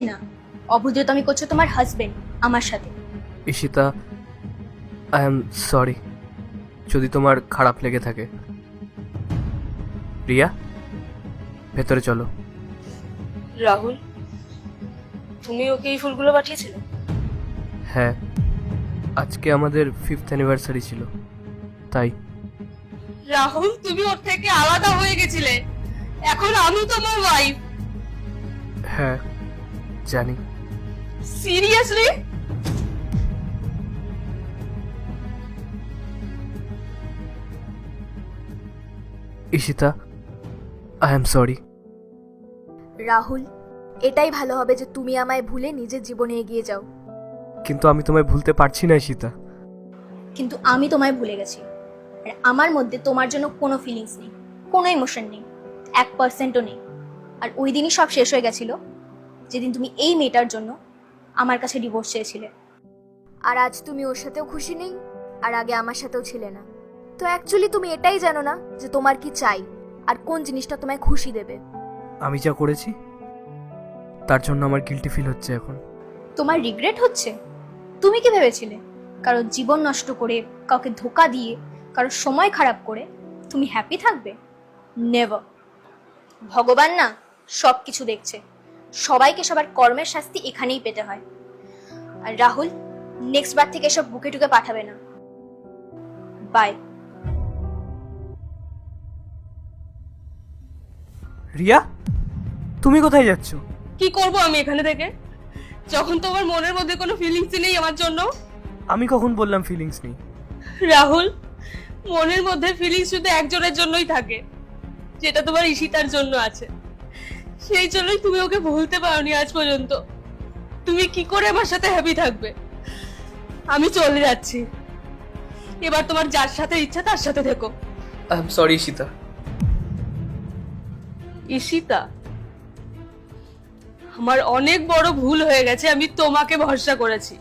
না, অভদ্রতামি করছো তোমার হাজবেন্ড আমার সাথে। ঈশিতা, আই এম সরি যদি তোমার খারাপ লেগে থাকে। রিয়া, ভেতরে চলো। রাহুল, তুমি ওকে এই ফুলগুলো পাঠিয়েছিলে? হ্যাঁ, আজকে আমাদের 5th অ্যানিভার্সারি ছিল, তাই। রাহুল, তুমি ওর থেকে আলাদা হয়ে গেছিলে, এখন আমি তোমার ওয়াইফ। হ্যাঁ জানি। Seriously? Ishita, I am sorry. Rahul, এটাই ভালো হবে যে তুমি আমায় ভুলে নিজের জীবনে এগিয়ে যাও। কিন্তু আমি তোমায় ভুলতে পারছি না ঈশিতা। কিন্তু আমি তোমায় ভুলে গেছি, আর আমার মধ্যে তোমার জন্য কোনো ফিলিংস নেই, কোনো ইমোশন নেই, 1%ও নেই। আর ওই দিনই সব শেষ হয়ে গেছিল, যেদিন তুমি এই মেয়েটার জন্য আমার কাছে ডিভোর্স চেয়েছিলে। আর আজ তুমি ওর সাথেও খুশি নেই, আর আগে আমার সাথেও ছিলে না। তো অ্যাকচুয়ালি তুমি এটাই জানো না যে তোমার কি চাই আর কোন জিনিসটা তোমায় খুশি দেবে। আমি যা করেছি তার জন্য আমার গিল্টি ফিল হচ্ছে এখন। তোমার রিগ্রেট হচ্ছে? তুমি কি ভেবেছিলে কারো জীবন নষ্ট করে, কাউকে ধোকা দিয়ে, কারো সময় খারাপ করে তুমি হ্যাপি থাকবে? নেভার। ভগবান না সব কিছু দেখছে, সবাইকে সবার কর্মের শাস্তি এখানেই পেতে হয়। আর রাহুল, নেক্সট বার থেকে এসব বুকে টুকে পাঠাবে না। বাই। রিয়া, তুমি কোথায় যাচ্ছ? কি করব আমি এখানে থেকে, যখন তোমার মনের মধ্যে কোনো ফিলিংস নেই আমার জন্য? আমি কখন বললাম ফিলিংস নেই? রাহুল, মনের মধ্যে ফিলিংস শুধু একজনের জন্যই থাকে, যেটা তোমার ঈশিতার জন্য আছে। সেই জন্যই তুমি ওকে ভুলতে পারোনি আজ পর্যন্ত। তুমি কি করে আমার সাথে হ্যাপি থাকবে? আমি চলে যাচ্ছি, এবার তোমার যার সাথে ইচ্ছা তার সাথে থেকো। I am sorry Ishita. Ishita, আমার অনেক বড় ভুল হয়ে গেছে, আমি তোমাকে ভরসা করেছি।